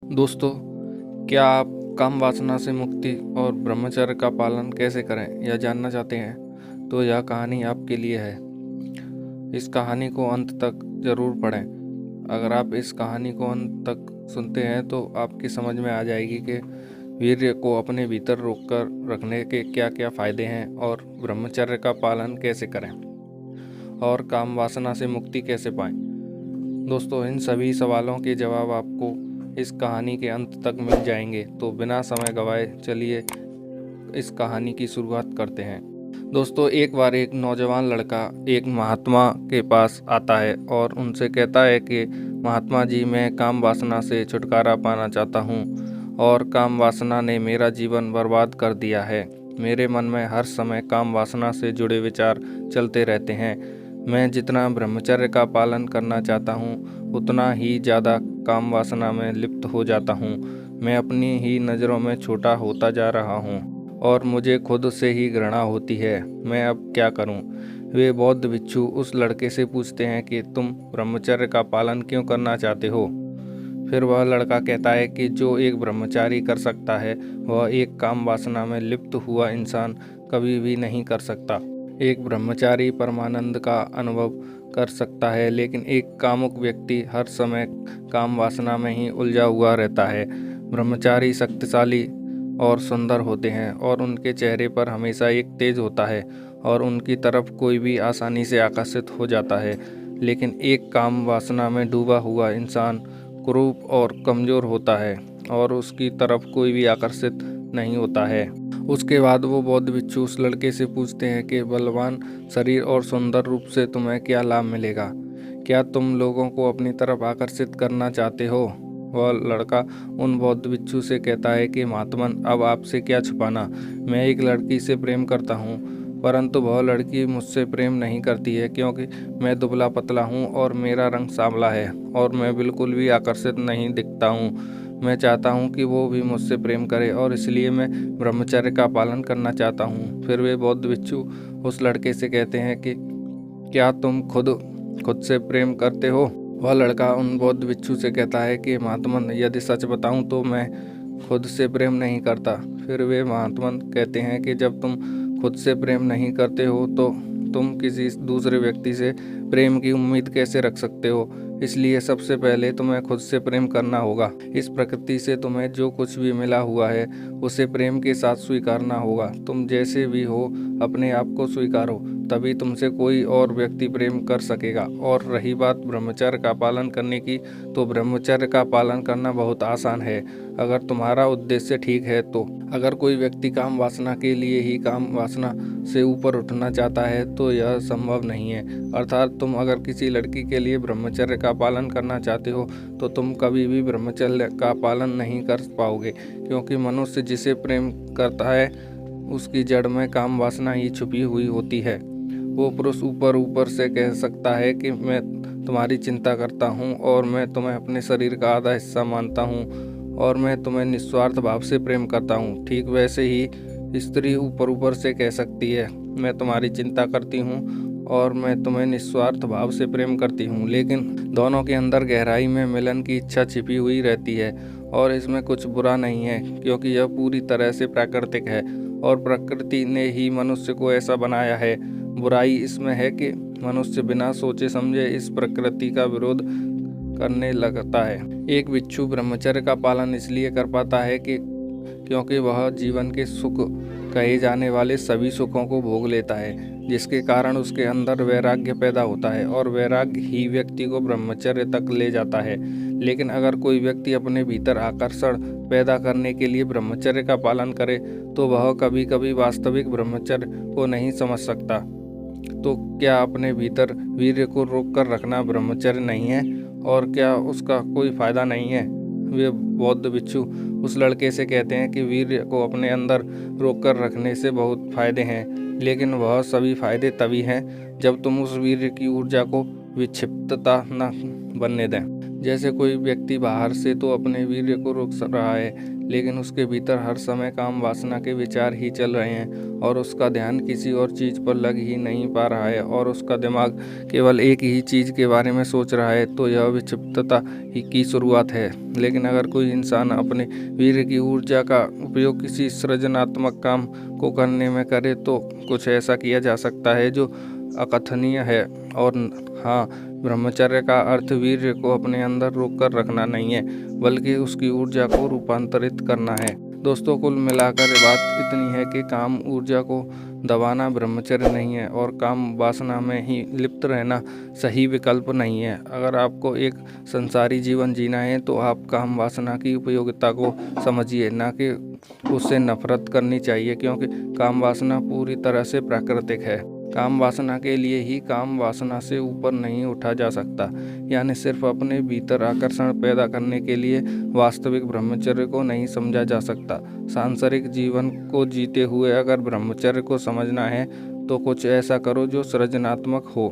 दोस्तों, क्या आप काम वासना से मुक्ति और ब्रह्मचर्य का पालन कैसे करें यह जानना चाहते हैं? तो यह कहानी आपके लिए है। इस कहानी को अंत तक ज़रूर पढ़ें। अगर आप इस कहानी को अंत तक सुनते हैं तो आपकी समझ में आ जाएगी कि वीर्य को अपने भीतर रोक कर रखने के क्या क्या फ़ायदे हैं और ब्रह्मचर्य का पालन कैसे करें और काम वासना से मुक्ति कैसे पाएं। दोस्तों, इन सभी सवालों के जवाब आपको इस कहानी के अंत तक मिल जाएंगे। तो बिना समय गवाए चलिए इस कहानी की शुरुआत करते हैं। दोस्तों, एक बार एक नौजवान लड़का एक महात्मा के पास आता है और उनसे कहता है कि महात्मा जी, मैं काम वासना से छुटकारा पाना चाहता हूँ और काम वासना ने मेरा जीवन बर्बाद कर दिया है। मेरे मन में हर समय काम वासना से जुड़े विचार चलते रहते हैं। मैं जितना ब्रह्मचर्य का पालन करना चाहता हूँ उतना ही ज़्यादा काम वासना में लिप्त हो जाता हूँ। मैं अपनी ही नज़रों में छोटा होता जा रहा हूँ और मुझे खुद से ही घृणा होती है। मैं अब क्या करूँ? वे बौद्ध भिक्षु उस लड़के से पूछते हैं कि तुम ब्रह्मचर्य का पालन क्यों करना चाहते हो? फिर वह लड़का कहता है कि जो एक ब्रह्मचारी कर सकता है वह एक काम वासना में लिप्त हुआ इंसान कभी भी नहीं कर सकता। एक ब्रह्मचारी परमानंद का अनुभव कर सकता है, लेकिन एक कामुक व्यक्ति हर समय काम वासना में ही उलझा हुआ रहता है। ब्रह्मचारी शक्तिशाली और सुंदर होते हैं और उनके चेहरे पर हमेशा एक तेज होता है और उनकी तरफ कोई भी आसानी से आकर्षित हो जाता है। लेकिन एक काम वासना में डूबा हुआ इंसान कुरूप और कमज़ोर होता है और उसकी तरफ कोई भी आकर्षित नहीं होता है। उसके बाद वो बौद्ध भिक्षु उस लड़के से पूछते हैं कि बलवान शरीर और सुंदर रूप से तुम्हें क्या लाभ मिलेगा? क्या तुम लोगों को अपनी तरफ आकर्षित करना चाहते हो? वह लड़का उन बौद्ध भिक्षु से कहता है कि महात्मन, अब आपसे क्या छुपाना, मैं एक लड़की से प्रेम करता हूँ, परंतु वह लड़की मुझसे प्रेम नहीं करती है क्योंकि मैं दुबला पतला हूँ और मेरा रंग सांवला है और मैं बिल्कुल भी आकर्षित नहीं दिखता हूँ। मैं चाहता हूँ कि वो भी मुझसे प्रेम करे और इसलिए मैं ब्रह्मचर्य का पालन करना चाहता हूँ। फिर वे बौद्ध भिक्षु उस लड़के से कहते हैं कि क्या तुम खुद से प्रेम करते हो? वह लड़का उन बौद्ध भिक्षु से कहता है कि महात्मन, यदि सच बताऊं तो मैं खुद से प्रेम नहीं करता। फिर वे महात्मन कहते हैं कि जब तुम खुद से प्रेम नहीं करते हो तो तुम किसी दूसरे व्यक्ति से प्रेम की उम्मीद कैसे रख सकते हो? इसलिए सबसे पहले तुम्हें खुद से प्रेम करना होगा। इस प्रकृति से तुम्हें जो कुछ भी मिला हुआ है उसे प्रेम के साथ स्वीकारना होगा। तुम जैसे भी हो अपने आप को स्वीकारो, तभी तुमसे कोई और व्यक्ति प्रेम कर सकेगा। और रही बात ब्रह्मचर्य का पालन करने की, तो ब्रह्मचर्य का पालन करना बहुत आसान है अगर तुम्हारा उद्देश्य ठीक है तो। अगर कोई व्यक्ति काम वासना के लिए ही काम वासना से ऊपर उठना चाहता है तो यह संभव नहीं है। अर्थात तुम अगर किसी लड़की के लिए ब्रह्मचर्य का पालन करना चाहते हो तो तुम कभी भी ब्रह्मचर्य का पालन नहीं कर पाओगे, क्योंकि मनुष्य जिसे प्रेम करता है उसकी जड़ में काम वासना ही छुपी हुई होती है। वो पुरुष ऊपर से कह सकता है कि मैं तुम्हारी चिंता करता हूँ और मैं तुम्हें अपने शरीर का आधा हिस्सा मानता हूँ और मैं तुम्हें निस्वार्थ भाव से प्रेम करता हूँ। ठीक वैसे ही स्त्री ऊपर से कह सकती है, मैं तुम्हारी चिंता करती हूँ और मैं तुम्हें निस्वार्थ भाव से प्रेम करती हूँ। लेकिन दोनों के अंदर गहराई में मिलन की इच्छा छिपी हुई रहती है और इसमें कुछ बुरा नहीं है, क्योंकि यह पूरी तरह से प्राकृतिक है और प्रकृति ने ही मनुष्य को ऐसा बनाया है। बुराई इसमें है कि मनुष्य बिना सोचे समझे इस प्रकृति का विरोध करने लगता है। एक भिक्षु ब्रह्मचर्य का पालन इसलिए कर पाता है कि क्योंकि वह जीवन के सुख कहे जाने वाले सभी सुखों को भोग लेता है, जिसके कारण उसके अंदर वैराग्य पैदा होता है और वैराग्य ही व्यक्ति को ब्रह्मचर्य तक ले जाता है। लेकिन अगर कोई व्यक्ति अपने भीतर आकर्षण पैदा करने के लिए ब्रह्मचर्य का पालन करे तो वह कभी कभी वास्तविक ब्रह्मचर्य को नहीं समझ सकता। तो क्या अपने भीतर वीर्य को रोक कर रखना ब्रह्मचर्य नहीं है और क्या उसका कोई फायदा नहीं है? वे बौद्ध भिक्षु उस लड़के से कहते हैं कि वीर्य को अपने अंदर रोक कर रखने से बहुत फायदे हैं, लेकिन वह सभी फायदे तभी हैं जब तुम उस वीर्य की ऊर्जा को विक्षिप्तता न बनने दें। जैसे कोई व्यक्ति बाहर से तो अपने वीर्य को रोक रहा है, लेकिन उसके भीतर हर समय काम वासना के विचार ही चल रहे हैं और उसका ध्यान किसी और चीज़ पर लग ही नहीं पा रहा है और उसका दिमाग केवल एक ही चीज़ के बारे में सोच रहा है, तो यह विक्षिप्तता ही की शुरुआत है। लेकिन अगर कोई इंसान अपने वीर्य की ऊर्जा का उपयोग किसी सृजनात्मक काम को करने में करे, तो कुछ ऐसा किया जा सकता है जो अकथनीय है। और हाँ, ब्रह्मचर्य का अर्थ वीर्य को अपने अंदर रोक कर रखना नहीं है, बल्कि उसकी ऊर्जा को रूपांतरित करना है। दोस्तों, कुल मिलाकर बात इतनी है कि काम ऊर्जा को दबाना ब्रह्मचर्य नहीं है और काम वासना में ही लिप्त रहना सही विकल्प नहीं है। अगर आपको एक संसारी जीवन जीना है तो आप काम वासना की उपयोगिता को समझिए, ना कि उससे नफरत करनी चाहिए, क्योंकि काम वासना पूरी तरह से प्राकृतिक है। काम वासना के लिए ही काम वासना से ऊपर नहीं उठा जा सकता, यानी सिर्फ अपने भीतर आकर्षण पैदा करने के लिए वास्तविक ब्रह्मचर्य को नहीं समझा जा सकता। सांसारिक जीवन को जीते हुए अगर ब्रह्मचर्य को समझना है तो कुछ ऐसा करो जो सृजनात्मक हो।